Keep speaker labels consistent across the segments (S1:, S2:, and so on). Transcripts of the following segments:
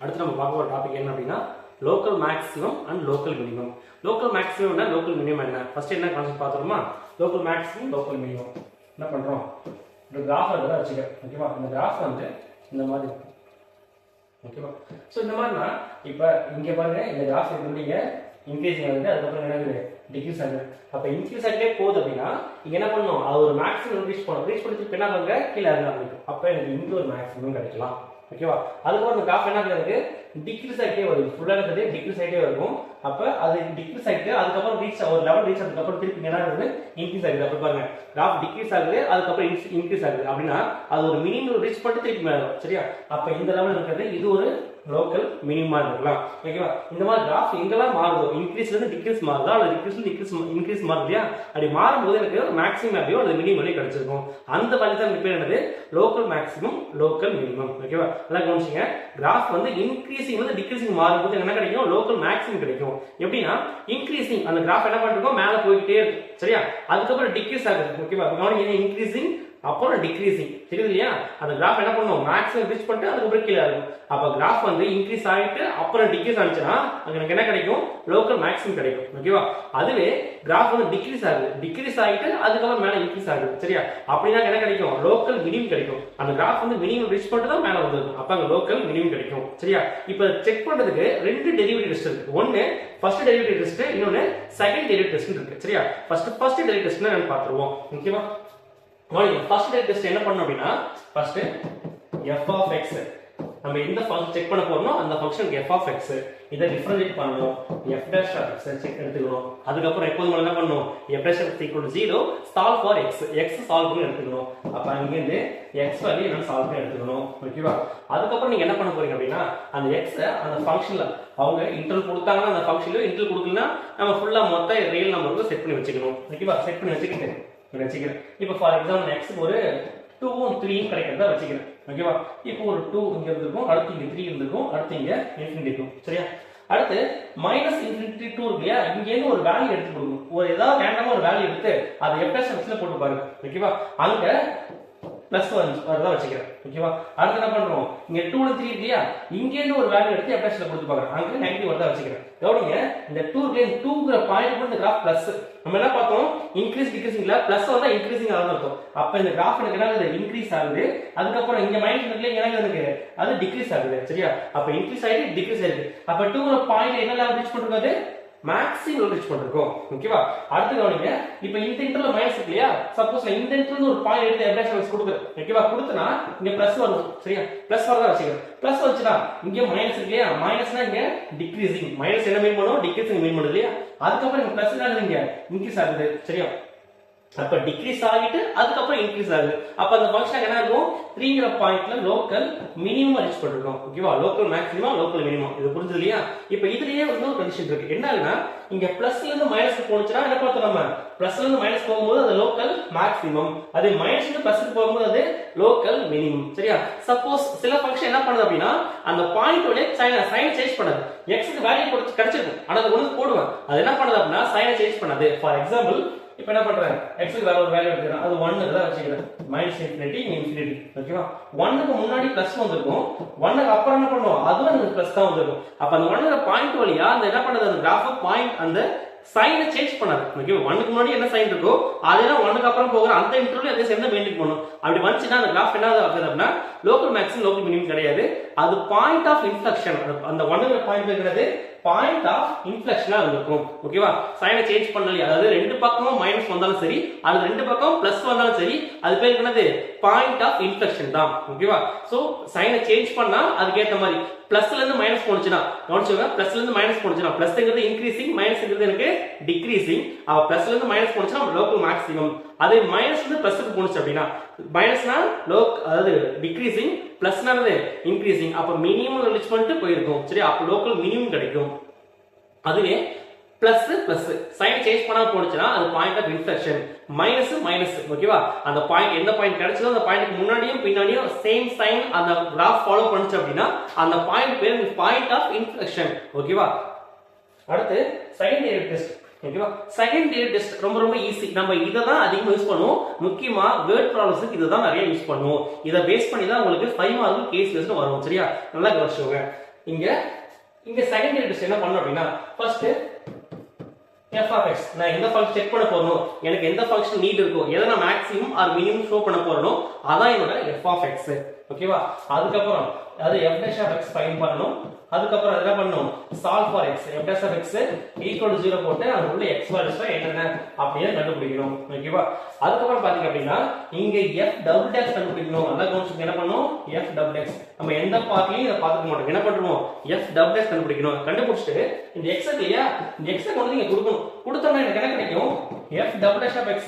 S1: அடுத்து நம்ம பார்க்க போகிற டாபிக் என்ன அப்படின்னா local maximum and local minimum. Local maximum local minimum என்ன ஃபர்ஸ்ட் என்ன கான்செப்ட் பார்த்துருமா? லோக்கல் மேக்ஸிமம் லோக்கல் மினிமம் என்ன பண்ணுறோம், ஒரு கிராஃப் தான் வச்சுக்கிறேன். ஓகேவா? இந்த கிராஃப் வந்து இந்த மாதிரி இருக்கும். ஓகேவா? ஸோ இந்த மாதிரினா இப்போ இங்கே பாருங்க, இந்த கிராஃப் இருந்தீங்க இன்க்ரீஸிங் ஆகுது, அதுக்கப்புறம் என்ன ஆகுது, டிக்ரீஸ் ஆகுது. அப்போ இன்க்ரீஸ் ஆகிட்டே போகுது அப்படின்னா இங்கே என்ன பண்ணணும், அது ஒரு மேக்ஸிமம் ரீச் பண்ணணும். ரீச் பண்ணிட்டு என்ன பண்ணுங்க, கீழே இறங்க ஆரம்பிக்கும். அப்போ எனக்கு இங்கே ஒரு மேக்ஸிமம் கிடைக்கலாம். ஓகேவா? அதுக்கப்புறம் இந்த கிராஃப் என்ன இருக்கு, டிக்ரீஸ் ஆகிட்டே வருது. ஃபுல்லாக இருக்கிறது டிக்ரீஸ் ஆகிட்டே இருக்கும். அப்போ அது டிக்ரீஸ் ஆகிட்டு அதுக்கப்புறம் ரீச் ஒரு லெவல் ரீச் ஆனதுக்கப்புறம் திருப்பி என்ன ஆகுது, இன்க்ரீஸ் ஆகுது. அப்போ பாருங்க, கிராஃப் டிக்ரீஸ் ஆகுது, அதுக்கப்புறம் இன்க்ரீஸ் ஆகுது. அப்படின்னா அது ஒரு மினிமம் ரீச் பண்ணிட்டு திருப்பி மேலே வரும். சரியா? அப்போ இந்த லெவல் இருக்கிறது இது ஒரு லோக்கல் மினிமம் இருக்கலாம். ஓகேவா? இந்த மாதிரி கிராஃப் எங்கெல்லாம் மாறுதோ, இன்க்ரீஸ்ல இருந்து டிக்ரீஸ் மாறுதா அல்லது டிக்ரீஸ்ல இன்க்ரீஸ் மாறுது இல்லையா, அப்படி மாறும்போது எனக்கு மேக்ஸிமம் வேல்யூ அல்லது மினிமம் வேல்யூ கிடைச்சிருக்கும். அந்த வேல்யூ தான் பேர் என்னது, லோக்கல் மேக்ஸிமம் லோக்கல் மினிமம். ஓகேவா? அதான் கவனிச்சிங்க, கிராஃப் வந்து இன்க்ரீசிங் வந்து டிக்ரீசிங் மாறும்போது என்ன கிடைக்கும், லோக்கல் மேக்ஸிமம் கிடைக்கும். எப்படின்னா இன்க்ரீசிங் அந்த கிராஃப் என்ன பண்ணிருக்கோம், மேலே போய்கிட்டே இருக்கும். சரியா? அதுக்கப்புறம் டிக்ரீஸ் ஆகுது. ஓகேவா? கவனிங்க, இன்க்ரீசிங் அப்புறம் டிக்ரீசிங். தெரியுது இல்லையா? அந்த கிராஃப் என்ன பண்ணும், மேக்ஸிமம் ரீச் பண்ணிட்டு அதுக்கப்புறம் கீழே இருக்கும். அப்ப கிராஃப் வந்து இன்க்ரீஸ் ஆகிட்டு அப்புறம் டிக்ரீஸ் ஆனிச்சுன்னா எனக்கு என்ன கிடைக்கும், லோக்கல் மேக்ஸிமம் கிடைக்கும். ஓகேவா? அதுவே கிராஃப் வந்து டிக்ரீஸ் ஆகுது, டிக்ரீஸ் ஆகிட்டு அதுக்கப்புறம் மேலே இன்க்ரீஸ் ஆகுது. சரியா? அப்படின்னா என்ன கிடைக்கும், லோக்கல் மினிமம் கிடைக்கும். அந்த கிராஃப் வந்து மினிமம் ரீச் பண்ணிட்டு தான் மேலே வந்திருக்கும். அப்ப அங்க லோக்கல் மினிமம் கிடைக்கும். சரியா? இப்ப செக் பண்றதுக்கு ரெண்டு டெரிவேட்டிவ் டெஸ்ட் இருக்கு. ஒன்னு ஃபர்ஸ்ட் டெரிவேட்டிவ் டெஸ்ட், இன்னொன்னு செகண்ட் டெரிவேட்டிவ் டெஸ்ட் இருக்கு. சரியா? ஃபர்ஸ்ட் டெரிவேட்டிவ் டெஸ்ட் என்னன்னு பார்த்துருவோம். ஓகேவா? ஃபர்ஸ்ட் டெரிவேட்டிவ் டெஸ்ட் என்ன பண்ணணும் அப்படின்னா, ஃபர்ஸ்ட் f of x நம்ம எந்த ஃபங்க்ஷன் செக் பண்ண போறோமோ அந்த ஃபங்க்ஷனுக்கு f of x இதை டிஃபரன்ஷியேட் பண்ணனும். f dash of x check எடுத்துக்கணும். அதுக்கு அப்புறம் எப்போதும் என்ன பண்ணனும், f dash of x equal to 0 solve for x solve பண்ணி எடுத்துக்கணும். அப்ப அங்க இருந்து x வேல்யூ என்ன சால்வ் பண்ணி எடுத்துக்கணும். ஓகேவா? அதுக்கு அப்புறம் நீங்க என்ன பண்ண போறீங்க அப்படின்னா, அந்த x அந்த ஃபங்க்ஷன்ல அவங்க இன்டர்வல் கொடுத்தாங்கன்னா அந்த ஃபங்க்ஷன்ல இன்டர்வல் கொடுக்கலனா நம்ம ஃபுல்லா மொத்த ரியல் நம்பருக்கு செட் பண்ணி வச்சுக்கணும். ஓகேவா? செட் பண்ணி வச்சுக்கிட்டு வச்சுக்கிறேன். இப்போ ஃபார் எக்ஸாம்பிள் x ஒரு 2 3 கிடைக்கிறதா வச்சுக்கிறேன். ஓகேவா? இப்போ ஒரு 2 இங்க இருந்திருக்கும், அடுத்து இங்க 3 இருந்திருக்கும், அடுத்து இங்க இன்ஃபினிட்டி இருக்கும். சரியா? அடுத்து மைனஸ் இன்ஃபினிட்டி 2 இருக்கு இல்லையா, இங்க இருந்து ஒரு வேல்யூ எடுத்து கொடுக்கணும். ஒரு ஏதாவது ரேண்டமா ஒரு வேல்யூ எடுத்து அதை f' போட்டு பாருங்க. ஓகேவா? அங்க பிளஸ் வரதா வச்சுக்கிறேன். ஓகேவா? அடுத்து என்ன பண்றோம், இங்க 2 ல 3 இல்லையா, இங்க இருந்து ஒரு வேல்யூ எடுத்து f' கொடுத்து பாக்குறேன். அங்க நெகட்டிவ் வரதா வச்சுக்கிறேன். கவனிங்க, இந்த 2ங்கற பாயிண்ட் வந்து கிராஃப் பிளஸ். நம்ம என்ன பார்த்தோம், இன்க்ரீஸ் டிக்ரீசிங்ல பிளஸ் வந்தா இன்க்ரீசிங் ஆகுது அர்த்தம். அப்ப இந்த கிராஃப் எனக்கு என்ன ஆகுது, இன்க்ரீஸ் ஆகுது. அதுக்கு அப்புறம் இங்க மைனஸ் இருக்குல, இங்க என்ன ஆகுது, அது டிக்ரீஸ் ஆகுது. சரியா? அப்ப இன்க்ரீஸ் ஆயிட்டு டிக்ரீஸ் ஆயிருக்கு. அப்ப 2ங்கற பாயிண்ட் என்ன லெவல் ரீச் பண்ணிருக்காது, மேக்ஸிமம் ரீச் பண்ணிருக்கோம். ஓகேவா? அடுத்து கவனிங்க, இப்போ இந்த இன்டர்வல்ல மைனஸ் இருக்கு இல்லையா, சப்போஸ் நான் இந்த இன்டர்வல்ல ஒரு பாயிண்ட் எடுத்து f' கொடுக்கிறேன். ஓகேவா? கொடுத்தனா இங்க பிளஸ் வரும். சரியா? பிளஸ் வரதா வச்சுக்கிறேன். பிளஸ் வந்துச்சுனா இங்க மைனஸ் இருக்கு இல்லையா, மைனஸ்னா இங்க டிக்ரீசிங். மைனஸ் என்ன மீன் பண்ணும், டிக்ரீசிங் மீன் பண்ணுது இல்லையா. அதுக்கப்புறம் இங்க பிளஸ் என்ன இங்க இன்க்ரீஸ் ஆகுது. சரியா? அப்ப டிக்ரீஸ் ஆகிட்டு அதுக்கப்புறம் இன்க்ரீஸ் ஆகுது. அப்ப அந்த ஃபங்க்ஷன் என்ன இருக்கும், 3ங்கற பாயிண்ட்ல லோக்கல் மினிமம் ரீச் பண்ணிருக்கோம். ஓகேவா? Local maximum local minimum. இது புரிஞ்சது இல்லையா? இப்போ இதுலயே ஒரு கண்டிஷன் இருக்கு. என்னன்னா, இங்க பிளஸ்ல இருந்து மைனஸ்க்கு போனுச்சுனா என்ன பார்த்தோம், நம்ம பிளஸ்ல இருந்து மைனஸ் போகும்போது அது லோக்கல் மேக்ஸிமம், அதே மைனஸ்ல இருந்து பிளஸ்க்கு போகும்போது அது லோக்கல் மினிமம். சரியா? சப்போஸ் சில ஃபங்க்ஷன் என்ன பண்ணுது அப்படின்னா, அந்த பாயிண்டோட சைன் சேஞ்ச் பண்ணாது. x க்கு வேல்யூ கொடுத்து கிடைச்சிருக்கும், ஆனா அது ஒன்னு போடுவேன், அது என்ன பண்ணுது அப்படின்னா சைனை சேஞ்ச் பண்ணாது. ஃபார் எக்ஸாம்பிள் இப்போ என்ன பண்றேன், x க்கு வேற ஒரு வேல்யூ எடுத்துக்கிறேன், அது 1 க்கு தான் வச்சுக்கிறேன். Minus infinity infinity. ஓகேவா? 1 க்கு முன்னாடி பிளஸ் வந்திருக்கும், 1 க்கு அப்புறம் என்ன பண்ணுவோம், அதுவும் எனக்கு பிளஸ் தான் வந்திருக்கும். அப்ப அந்த 1ங்கற பாயிண்ட் வழியா அந்த என்ன பண்ணுது, அந்த கிராஃப் பாயிண்ட் அந்த சைனை சேஞ்ச் பண்ணாது. ஓகே? 1 க்கு முன்னாடி என்ன சைன் இருக்கோ அதெல்லாம் 1 க்கு அப்புறம் போகிற அந்த இன்டர்வல்ல அதே சேம் தான் மெயின்டைன் பண்ணும். அப்படி வந்துச்சுன்னா அந்த கிராஃப் என்ன ஆகுது அப்படின்னா லோக்கல் மேக்ஸிமம் லோக்கல் மினிமம் கிடையாது, அது பாயிண்ட் ஆஃப் இன்ஃப்ளெக்ஷன். அந்த 1ங்கற பாயிண்ட் இருக்கிறது பாயிண்ட் ஆஃப் இன்ஃப்ளெக்ஷனா இருக்கும். ஓகேவா? சைனை சேஞ்ச் பண்ணல, அதாவது ரெண்டு பக்கமும் மைனஸ் வந்தாலும் சரி அது ரெண்டு பக்கம் பிளஸ் வந்தாலும் சரி அது பேர் என்னது, பாயிண்ட் ஆஃப் இன்ஃப்ளெக்ஷன் தான். ஓகேவா? சோ சைனை சேஞ்ச் பண்ணா அதுக்கு ஏத்த மாதிரி பிளஸ்ல இருந்து மைனஸ் போனுச்சுனா கவனிச்சுங்க, பிளஸ்ல இருந்து மைனஸ் போனுச்சுனா பிளஸ்ங்கிறது இன்க்ரீசிங், மைனஸ்ங்கிறது எனக்கு டிக்ரீசிங். அவ பிளஸ்ல இருந்து மைனஸ் போனுச்சுனா லோக்கல் மேக்ஸிமம். அதே மைனஸ்ல இருந்து பிளஸ்க்கு போனுச்சு அப்படினா மைனஸ்னா அதாவது டிக்ரீசிங், பிளஸ்னா இன்க்ரீசிங். அப்ப மினிமம் ரீச் பண்ணிட்டு போயிருக்கும். சரி? அப்ப லோக்கல் மினிமம் கிடைக்கும். அதுவே பிளஸ் பிளஸ் சைன் சேஞ்ச் பண்ணாம போனுச்சுனா அது point of inflection. Minus minus. ஓகேவா? அந்த பாயிண்ட் எந்த பாயிண்ட் கிடைச்சதோ அந்த பாயிண்ட்க்கு முன்னாடியும் பின்னாடியும் சேம் சைன் அந்த கிராஃப் ஃபாலோ பண்ணுச்சு அப்படினா அந்த பாயிண்ட் பேர் பாயிண்ட் ஆஃப் இன்ஃப்ளெக்ஷன். ஓகேவா? அடுத்து செகண்ட் டெரிவேட்டிவ் டெஸ்ட். ஓகேவா. செகண்ட் டிகிரி டெஸ்ட் ரொம்ப ரொம்ப ஈஸி. நம்ம இதை தான் அதிகமாக யூஸ் பண்ணுவோம். முக்கியமா வேர்ட் ப்ராப்ளம்ஸுக்கு இதை தான் நிறைய யூஸ் பண்ணுவோம். இதை பேஸ் பண்ணி தான் உங்களுக்கு 5 மார்க் கேஸ் டெஸ்ட் வரும். சரியா, நல்லா கவனிச்சுக்கோங்க. இங்க செகண்ட் டிகிரி டெஸ்ட் என்ன பண்ணணும் அப்படின்னா, ஃபர்ஸ்ட் f of x நான் எந்த ஃபங்க்ஷன் செக் பண்ண போறேனோ, எனக்கு எந்த ஃபங்க்ஷன் நீட் இருக்கோ, எதை நான் மேக்ஸிமம் ஆர் மினிமம் ஷோ பண்ண போறேனோ அதான் என்னோட f of x. ஓகேவா. அதுக்கப்புறம் அது f dash of x find பண்ணனும். அதுக்கப்புறம் என்ன பண்ணனும், solve for x. f dash of x equal to 0 போட்டு அது உள்ள x வேல்யூஸ் என்னென்ன அப்படியே கண்டுபிடிக்கணும். ஓகேவா. அதுக்கப்புறம் பாத்தீங்க அப்படின்னா இங்க f double dash கண்டுபிடிக்கணும். அத கவுன்ஸ் என்ன பண்ணனும், f double dash நம்ம எந்த பார்ட்லயும் இத பாத்துக்க மாட்டோம். என்ன பண்றோம், f double dash கண்டுபிடிக்கணும். கண்டுபிடிச்சிட்டு இந்த x இல்லையா, இந்த x கொண்டு நீங்க கொடுக்கணும். கொடுத்தோம்னா எனக்கு என்ன கிடைக்கும், f double dash of x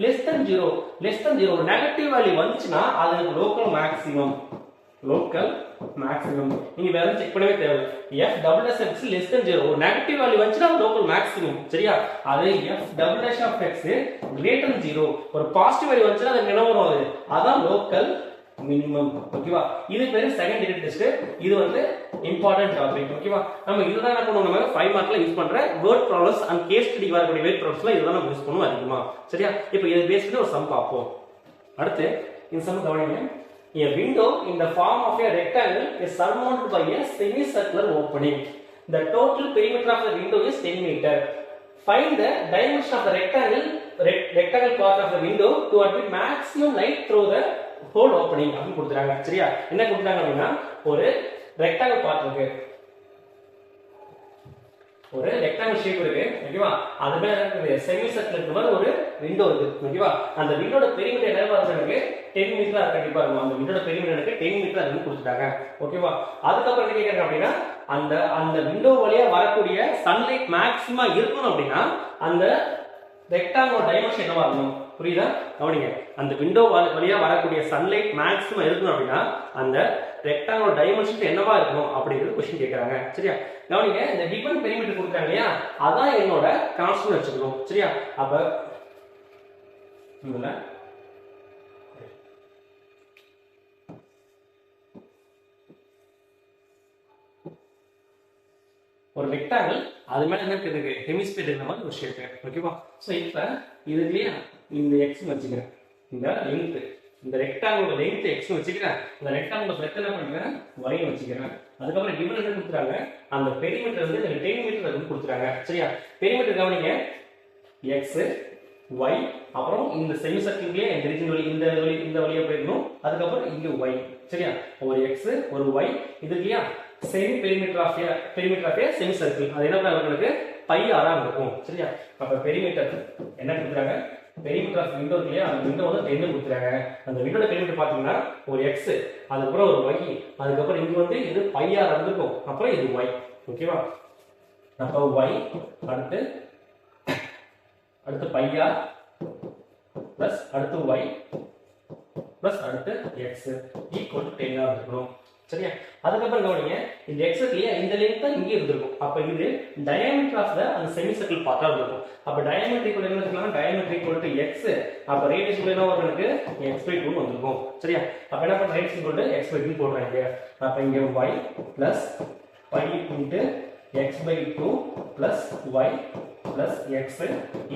S1: less than 0 negative value வந்துச்சுனா அது லோக்கல் மேக்ஸிமம். நீங்க வேற செக் பண்ணவே தேவை. f double dash of x less than 0 ஒரு நெகட்டிவ் வேல்யூ வந்துச்சுனா லோக்கல் மேக்ஸிமம். சரியா, அதே f double dash of x greater than 0 ஒரு பாசிட்டிவ் வேல்யூ வந்துச்சுனா அது என்ன வரும், அதான் லோக்கல் மினிமம். ஓகேவா. இது பேரு செகண்ட் டிகிரி டெஸ்ட். இது வந்து இம்பார்ட்டன்ட் டாபிக். ஓகேவா. நம்ம இதுதான் என்ன பண்ணுவோம், நம்ம 5 மார்க்ல யூஸ் பண்ற word problems and case study வரக்கூடிய வேர்ட் ப்ராப்ளம்ஸ்ல இதுதான் நம்ம யூஸ் பண்ணுவோம் அதிகமா. சரியா, இப்போ இது பேஸ் பண்ணி ஒரு சம் பார்ப்போம். அடுத்து இந்த சம் கவனிங்க. A window in the form of a rectangle is surmounted by a semicircular opening. The total perimeter of the window is 10 meter. Find the dimension of the rectangle part of the window to admit maximum light through the whole opening. அப்படி கொடுத்துறாங்க. சரியா, என்ன கொடுத்துறாங்க அப்படின்னா, ஒரு rectangle part இருக்கு, ஒரு rectangle shape இருக்கு. ஓகேவா. அது மேல இருக்குது செமி சர்க்கிள் மாதிரி ஒரு விண்டோ இருக்கு. ஓகேவா. அந்த விண்டோட பெரிமீட்டர் என்ன இருக்கு, 10 மீட்டர் கண்டிப்பா இருக்கும். அந்த விண்டோட பெரிமீட்டர் எனக்கு 10 மீட்டர் அதுன்னு கொடுத்துட்டாங்க. ஓகேவா. அதுக்கப்புறம் என்ன கேக்குறாங்க அப்படின்னா, அந்த விண்டோ வழியா வரக்கூடிய சன்லைட் மேக்ஸிமா இருக்கணும் அப்படின்னா அந்த ரெக்டாங்கிளோட டைமென்ஷன் என்னவா இருக்கணும், புரியுதா? கவனிங்க. அந்த விண்டோ வழியா வரக்கூடிய சன்லைட் மேக்ஸிமம் இருக்கணும் அப்படின்னா அந்த ரெக்டாங்கிளோட டைமென்ஷன் என்னவா இருக்கணும் அப்படிங்கிறது क्वेश्चन கேக்குறாங்க. சரியா, கவனிங்க. இந்த கிவன் பெரிமீட்டர் கொடுத்தாங்க இல்லையா, அதான் என்னோட கான்ஸ்டன்ட் வச்சுக்கணும். சரியா, அப்ப இதுல ஒரு ரெக்டாங்கிள் அது மேல என்ன இருக்கு, ஹெமிஸ்பியர் இருக்கிற மாதிரி ஒரு ஷேப். ஓகேவா. சோ இப்போ இதுலயே இந்த x வச்சுக்கிறேன், இந்த லெங்த், இந்த ரெக்டாங்கிளோட லெங்த் x வச்சுக்கிறேன், இந்த ரெக்டாங்கிளோட பிரெத் என்ன பண்றேன், y வச்சுக்கிறேன். அதுக்கப்புறம் கிவன் என்ன கொடுத்துறாங்க, அந்த பெரிமீட்டர் வந்து 10 மீட்டர் வந்து கொடுத்துறாங்க. சரியா, பெரிமீட்டர் கவனிங்க, x y அப்புறம் இந்த செமி சர்க்கிள்லயே இந்த ரீஜன் வழி இந்த வழியா போயிடணும். அதுக்கப்புறம் இங்க y. சரியா, ஒரு x ஒரு y இது இல்லையா, same perimeter of a semi circle. அது என்ன பண்ணுறது, பை ஆரா இருக்கும். சரியா, அப்ப பெரிமீட்டர் என்ன கொடுக்குறாங்க, பெரிமீட்டர் ஆஃப் விண்டோ இல்லையா, அந்த விண்டோ வந்து 10 கொடுக்குறாங்க. அந்த விண்டோட பெரிமீட்டர் பாத்தீங்கன்னா ஒரு x, அதுக்கப்புறம் ஒரு y, அதுக்கப்புறம் இங்க வந்து இது பை ஆர் இருக்கும், அப்புறம் இது y. ஓகேவா. அப்ப y அடுத்து பை ஆர் பிளஸ் அடுத்து y பிளஸ் அடுத்து x ஈக்குவல் 10 ஆ இருக்கணும். சரியா, அதுக்கப்புறம் கவனிங்க, இந்த x இல்லையா, இந்த லெங்த் தான் இங்கே இருந்திருக்கும். அப்ப இது டயாமீட்டர் ஆஃப் அந்த செமி சர்க்கிள் பார்ட்டா இருக்கும். அப்ப டயாமீட்டர் ஈக்குவல் என்ன சொல்லலாம், டயாமீட்டர் ஈக்குவல் டு x. அப்ப ரேடியஸ் என்ன வரும், எனக்கு x/2 வந்திருக்கும். சரியா, அப்ப என்ன பண்ண, ரேடியஸ் ஈக்குவல் டு x/2 போடுறாங்க. அப்ப இங்க y plus pi into x/2 plus y plus x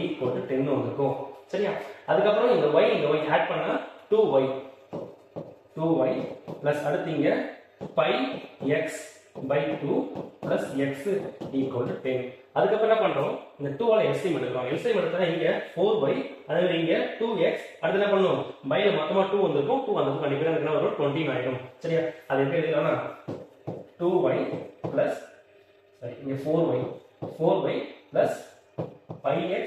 S1: equal to 10 வந்திருக்கும். சரியா, அதுக்கப்புறம் இந்த y ஆட் பண்ணா 2y பிளஸ் அடுத்து இங்க pi x by 2 plus x equal to 10. அதுக்கப்புறம் என்ன பண்றோம், இந்த 2 ஆல LCM எடுக்கிறோம். LCM எடுத்தா இங்க 4y, அதே இங்க 2x, அடுத்து என்ன பண்ணுவோம், பைல மொத்தமா 2 வந்திருக்கும். 2 வந்தது கண்டிப்பா எனக்கு என்ன வரும், 20 ஆயிடும். சரியா, அது எப்படி எழுதலாம்னா 2y plus சரி இங்க 4y plus pi x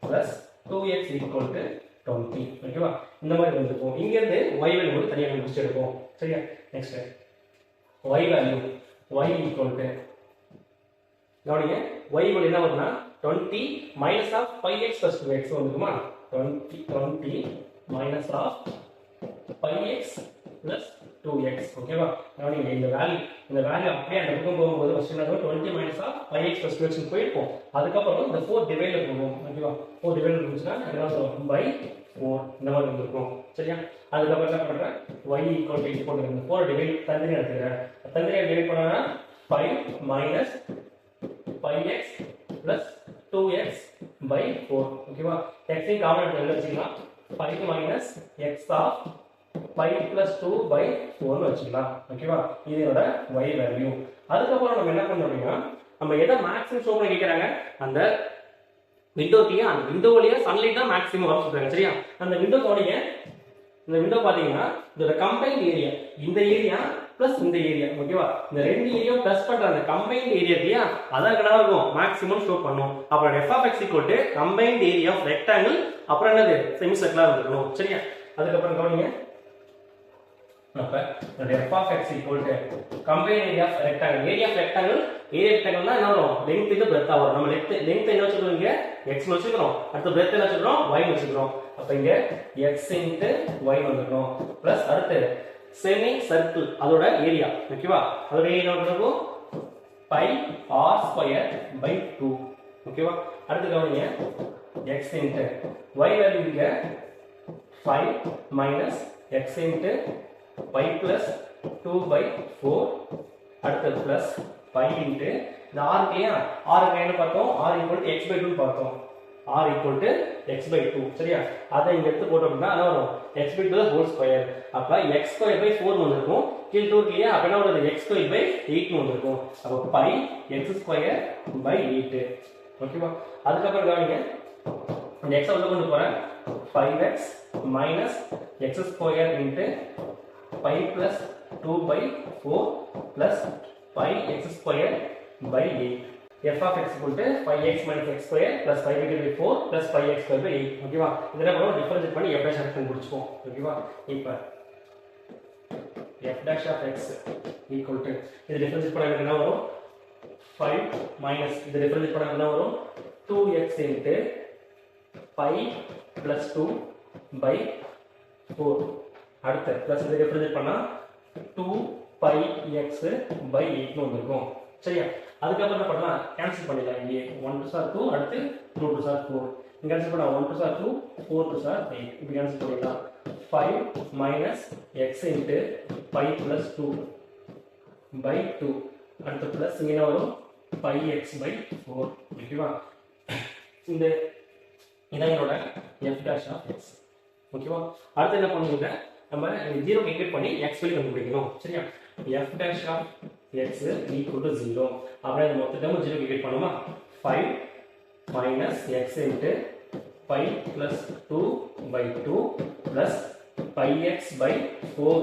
S1: plus 2x equal to 20. ஓகேவா, இந்த மாதிரி வந்துருக்கும். இங்க இருந்து y வேல்யூ மட்டும் தனியா கண்டுபிடிச்சு எடுப்போம். சரியா, next y value y equal to கவனிங்க, y வேல்யூ என்ன வரும்னா 20 minus of pi x plus 2x வந்துருக்குமா, 20 minus of pi x plus 2x. ஓகேவா, கவனிங்க, இந்த வேல்யூ அப்படியே அந்த பக்கம் போகும்போது ஃபர்ஸ்ட் என்ன வரும், 20 minus of pi x plus 2x க்கு போயிருக்கும். அதுக்கப்புறம் இந்த 4 டிவைடர் போகும். ஓகேவா, 4 டிவைடர் போச்சுன்னா என்ன வரும், by 4 இந்த மாதிரி வந்துருக்கும். சரியா, அதுக்கப்புறம் என்ன பண்றேன், y equal to போட்டு இந்த 4 டிவைட் தனியா எடுத்துக்கிறேன். தனியா டிவைட் பண்ணா 5 minus pi x plus 2x by 4 ஓகேவா x இன் காமன் எடுத்து வச்சுக்கலாம் 5 minus x of 5 plus 2 by 4 வச்சுக்கலாம் ஓகேவா இது என்னோட y வேல்யூ அதுக்கப்புறம் நம்ம என்ன பண்ணணும் அப்படின்னா நம்ம எதை மேக்ஸிமம் ஷோ பண்ண கேட்குறாங்க அந்த விண்டோக்கிலேயே அந்த விண்டோ வழியா சன்லைட் தான் மேக்ஸிமம் வர சொல்றாங்க சரியா அந்த விண்டோ கவனிங்க இந்த விண்டோ பாத்தீங்கன்னா இதோட கம்பைன்ட் ஏரியா இந்த ஏரியா பிளஸ் இந்த ஏரியா ஓகேவா இந்த ரெண்டு ஏரியா பிளஸ் பண்ற அந்த கம்பைன்ட் ஏரியா இல்லையா அதான் என்னவா இருக்கும் மேக்ஸிமம் ஷோ பண்ணும் அப்புறம் f of x equal to combined area of rectangle அப்புறம் என்னது செமி சர்க்குலா இருக்கணும் சரியா அதுக்கப்புறம் கவனிங்க அப்ப f of x equal to combined area of rectangle area of rectangle னா என்ன வரும் length இது breadth வரும் நம்ம length என்ன வச்சிருக்கோம் இங்க x னு வச்சிருக்கோம் அடுத்து breadth என்ன வச்சிருக்கோம் y னு வச்சிருக்கோம் அப்ப இங்க x y வந்துரும் பிளஸ் அடுத்து செமி சர்க்கிள் அதோட ஏரியா ஓகேவா அதோட ஏரியா எவ்வளவு pi r square by 2 ஓகேவா அடுத்து கவனிங்க x y வேல்யூ இங்க 5 minus x pi plus 2 by 4 அடுத்து பிளஸ் pi இந்த r இல்லையா r என்ன பார்த்தோம் r equal to x by 2 பார்த்தோம் r equal to x by 2 சரியா அதை இங்க எடுத்து போட்டோம்னா என்ன வரும் x by 2 whole square அப்ப x square by 4 வந்திருக்கும் கீழ 2 இல்லையா அப்ப என்ன வருது x square by 8 வந்திருக்கும் அப்ப pi x square by 8 ஓகேவா அதுக்கப்புறம் கவனிங்க இந்த x உள்ள கொண்டு போறேன் 5x minus x square into pi plus 2 by 4 plus pi x square by 8 f of x equal to 5x minus x square plus 5 by 4 plus 5x square by 8 ஓகேவா இதெல்லாம் நம்ம டிஃபரன்ஷியேட் பண்ணி f dash கண்டுபிடிச்சுப்போம் ஓகேவா இப்போ f dash of x equal to இது differentiate பண்ணா என்ன வரும் 5 minus இது டிஃபரன்ஷியேட் பண்ணா என்ன வரும் 2x into pi plus 2 by 4 அடுத்து பிளஸ் இதை டிஃபரன்ஷியேட் பண்ணா 2 pi x by 8 னு வந்திருக்கும் சரியா அதுக்கப்புறம் என்ன பண்ணலாம் கேன்சல் பண்ணிடலாம் இங்கே 1 2 2 அடுத்து 2 2 4 இங்க கேன்சல் பண்ணா 1 2 2 4 2 8 இப்படி கேன்சல் பண்ணிடலாம் 5 minus x into pi plus 2 by 2 அடுத்து பிளஸ் இங்க என்ன வரும் pi x by 4 ஓகேவா இந்த இதான் என்னோட f dash of x ஓகேவா அடுத்து என்ன பண்ணுங்க நம்ம 0 ஈக்குவேட் பண்ணி x வேல்யூ கண்டுபிடிக்கணும் சரியா f dash of x equal to 0 அப்புறம் இந்த மொத்த டேர்ம் 0 ஈக்குவேட் பண்ணுமா 5 minus x into pi plus 2 by 2 plus pi x by 4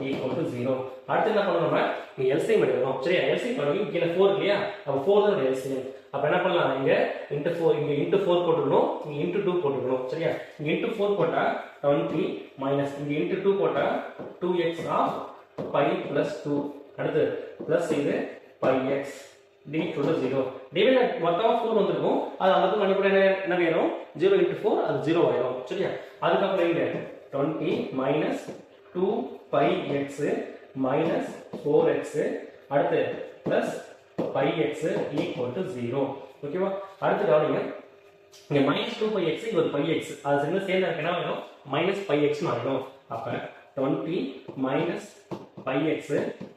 S1: equal to 0 அடுத்து என்ன பண்ணணும் நம்ம இங்க LCM எடுக்கணும் சரியா LCM பண்ணுங்க கீழ 4 இல்லையா அப்ப 4 தான் LCM அப்ப என்ன பண்ணலாம் இங்க into 4 இங்க into 4 போட்டுக்கணும் இங்க into 2 போட்டுக்கணும் சரியா இங்க into 4 போட்டா 20 minus இங்க into 2 போட்டா 2x of pi plus 2 அடுத்து பிளஸ் இது pi x d equal to 0 divide மொத்தமா 4 வந்திருக்கும் அது அந்த பக்கம் அனுப்புற என்ன வேணும் 0 into 4 அது 0 ஆயிடும் சரியா அதுக்கப்புறம் இங்க 20 minus 2 pi x minus 4x அடுத்து plus pi x equal to 0 ஓகேவா அடுத்து கவனிங்க இங்க -2 pi x இங்க ஒரு pi x அது ரெண்டும் சேர்ந்தா என்ன ஆகும் -pi x னு ஆகும் அப்ப 20 minus pi x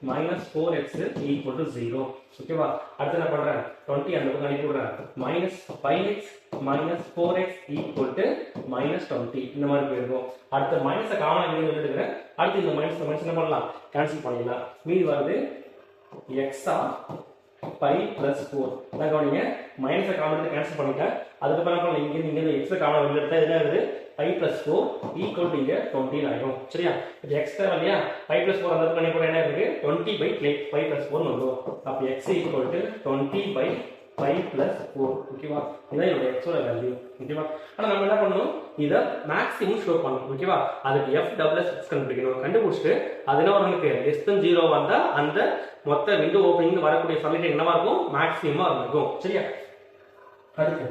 S1: minus 4x equal to 0 ஓகேவா அடுத்து என்ன பண்றேன் 20 அந்த பக்கம் அனுப்பி விடுறேன் minus pi x minus 4x equal to minus 20 இந்த மாதிரி போயிருக்கும் அடுத்து மைனஸை காமனா வெளியே எடுத்துக்கிறேன் அடுத்து இந்த மைனஸ் என்ன பண்ணலாம் கேன்சல் பண்ணிடலாம் மீதி வருது x pi plus 4 நான் கவனிங்க மைனஸை காமனா கேன்சல் பண்ணிட்டேன் அதுக்கப்புறம் என்ன பண்ணலாம் இங்க x காமனா வெளியே எடுத்தா என்ன ஆகுது pi plus 4 equal to 20 ஆகும் சரியா இது x தேவையா pi plus 4 அந்த பண்ணி போற என்ன இருக்கு 20 by pi plus 4 வரும் அப்ப x equal to 20 by pi plus 4 ஓகேவா இதான் என்னோட x ஓட வேல்யூ ஓகேவா ஆனா நம்ம என்ன பண்ணனும் இத மேக்ஸிமம் ஷோ பண்ணனும் ஓகேவா அதுக்கு f double x கண்டுபிடிக்கணும் கண்டுபிடிச்சிட்டு அது என்ன நமக்கு less than 0 வந்தா அந்த மொத்த விண்டோ ஓபனிங் வரக்கூடிய சமயத்துல என்னவா இருக்கும் மேக்ஸிமமா இருக்கும் சரியா அடுத்து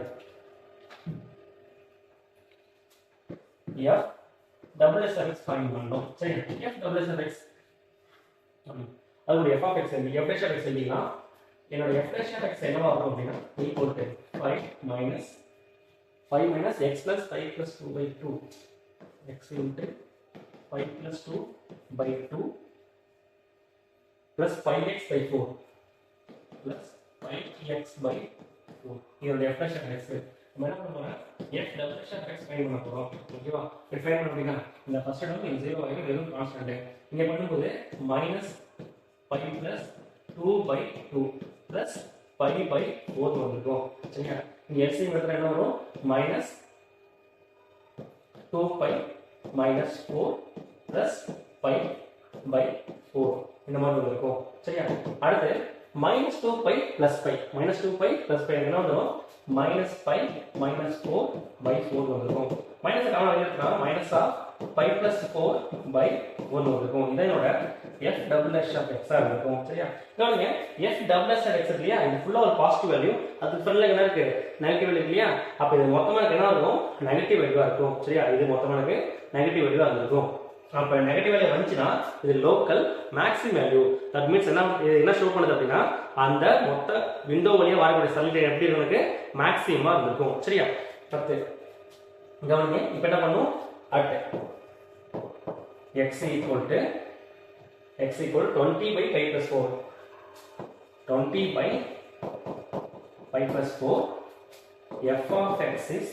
S1: f double s of x find பண்ணனும் சரி f double s of x அதுக்கு f of x f dash of x எழுதினா என்னோட f dash of x என்னவா இருக்கும் அப்படினா equal to 5 minus x plus 5 plus 2 by 2 x into 5 plus 2 by 2 plus 5x by 4 plus 5x by 4. இதோட f' x நம்ம என்ன பண்ண போறோம் f double x ஃபைண்ட் பண்ண போறோம் ஓகேவா இது ஃபைண்ட் பண்ண அப்படினா இந்த ஃபர்ஸ்ட் டேர்ம் இங்க 0 ஆயிடும் வெறும் கான்ஸ்டன்ட் இங்க பண்ணும்போது minus pi plus 2/2 plus pi by 4 வந்துரும் சரியா இங்க LCM எடுத்தா என்ன வரும் minus 2pi minus 4 plus pi by 4 இந்த மாதிரி இருக்கும் சரியா அடுத்து minus 2pi plus pi minus 2pi plus pi என்ன வந்துரும் minus pi minus 4 by 4 வந்துரும் minus காமனா எடுத்தா minus of pi plus 4 by 1 வந்துரும் இதான் என்னோட f double dash of x ஆ இருக்கும் சரியா கவனிங்க f double dash of x இல்லையா இது ஃபுல்லா ஒரு பாசிட்டிவ் வேல்யூ அதுக்கு ஃப்ரண்ட்ல என்ன இருக்கு நெகட்டிவ் வேல்யூ இல்லையா அப்ப இது மொத்தமா என்ன இருக்கும் நெகட்டிவ் வேல்யூவா இருக்கும் சரியா இது மொத்தமா நெகட்டிவ் வேல்யூவா இருக்கும் அப்ப நெகட்டிவ் வேல்யூ வந்துச்சுனா இது local maximum value that means என்ன ஷோ பண்ணுது அப்படினா அந்த மொத்த விண்டோ வழியா வரக்கூடிய சல்யூட் எப்படி இருக்கு மேக்ஸிமமா இருக்கும் சரியா அடுத்து கவனிங்க இப்போ என்ன பண்ணுவோம் அடுத்து x equal 20 by pi plus 4 20 by pi plus 4 f of x is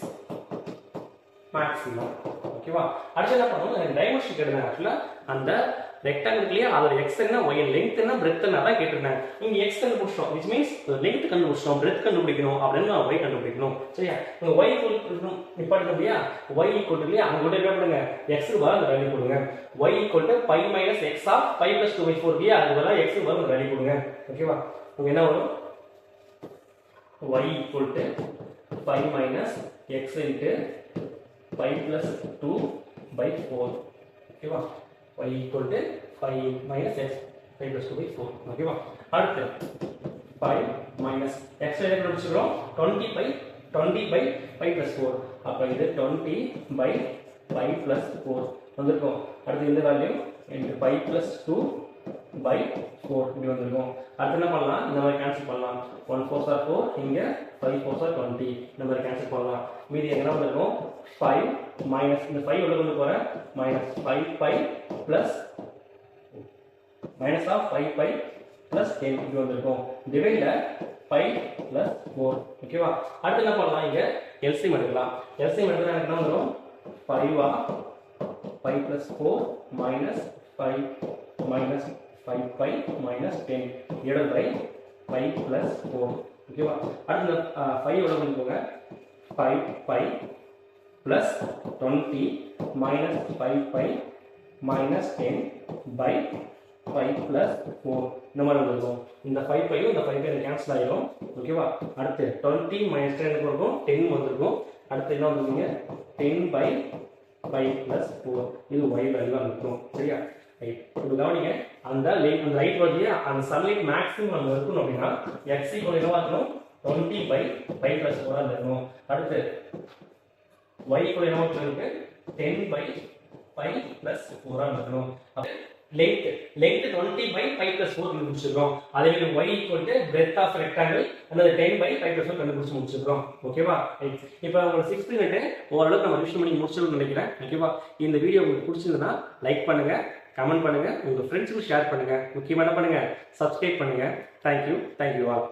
S1: maximum ஓகேவா அடுத்து என்ன பண்ணுவோம் எனக்கு டைமென்ஷன் கேட்டேன் ஆக்சுவலா அந்த ரெக்டாங்கிள்லயே அதோட x என்ன y லெந்த் என்ன பிரெத் என்ன தான் கேட்டிருந்தாங்க இங்க x கண்டுபிடிச்சோம் which means லெந்த் கண்டுபிடிச்சோம் பிரெத் கண்டுபிடிக்கணும் அப்படினா நான் y கண்டுபிடிக்கணும் சரியா இங்க y ஈக்குவல் நிப்பாட்டணும்யா y ஈக்குவல் இல்லையா அங்க கூட என்ன பண்ணுங்க x க்கு வர அந்த வேல்யூ கொடுங்க y equal to pi minus x of pi plus 2/4 இல்லையா அது வர x க்கு வர அந்த வேல்யூ கொடுங்க ஓகேவா இங்க என்ன வரும் y equal to pi minus x into pi plus 2 by 4 ஓகேவா y equal to pi minus x pi plus 2 by 4 ஓகேவா அடுத்து pi minus x என்ன கண்டுபிடிச்சோம் 20 by pi plus 4 அப்ப இது 20 by pi plus 4 வந்திருக்கும் அடுத்து இந்த value into pi plus 2 by 4 இப்படி வந்திருக்கும் அடுத்து என்ன பண்ணலாம் இந்த மாதிரி கேன்சல் பண்ணலாம் 1 4s are 4 இங்க 5 4s are 20 இந்த மாதிரி கேன்சல் பண்ணலாம் மீதி என்ன வந்திருக்கும் 5 minus இந்த 5 உள்ள கொண்டு போறேன் minus 5 pi plus minus of 5 pi plus 10 இப்படி வந்திருக்கும் டிவைட்ல pi plus 4 ஓகேவா அடுத்து என்ன பண்ணலாம் இங்க LCM எடுக்கலாம் LCM எடுத்தா எனக்கு என்ன வரும் 5 pi plus 4 minus 5 minus 5 pi minus 10 divided by pi plus 4 ஓகேவா அடுத்து 5 உள்ள கொண்டு போங்க 5 pi plus 20 minus 5 pi minus 10 by 5 plus 4 இந்த மாதிரி வந்துரும் இந்த 5 pi இந்த 5 pi கேன்சல் ஆயிடும் ஓகேவா அடுத்து 20 minus 10 கொடுக்கும் 10 வந்திருக்கும் அடுத்து என்ன வந்துருங்க 10 by 5 plus 4 இது y வேல்யூவா இருக்கும் சரியா ரைட் இப்போ கவனிங்க அந்த ரைட் வழியா அந்த சன்லைட் மேக்ஸிமம் நம்ம இருக்கணும் அப்படினா x = என்னவா இருக்கணும் 20 by 5 plus 4 ஆ இருக்கணும் அடுத்து y = என்னவா இருக்கு 10 by 5 plus 4 ஆ இருக்கணும் length 20 by 5 plus 4 கண்டுபிடிச்சிருக்கோம் அதே மாதிரி y = breadth of rectangle அந்த 10 by 5 plus 4 கண்டுபிடிச்சு முடிச்சிருக்கோம் ஓகேவா இப்போ உங்க 6th யூனிட் ஓரளவுக்கு நம்ம ரிவிஷன் பண்ணி முடிச்சிருக்கோம்னு நினைக்கிறேன் ஓகேவா இந்த வீடியோ உங்களுக்கு பிடிச்சிருந்தா லைக் பண்ணுங்க கமெண்ட் பண்ணுங்க உங்க ஃப்ரெண்ட்ஸ்க்கு ஷேர் பண்ணுங்க முக்கியமா என்ன பண்ணுங்க சப்ஸ்கிரைப் பண்ணுங்க थैंक यू all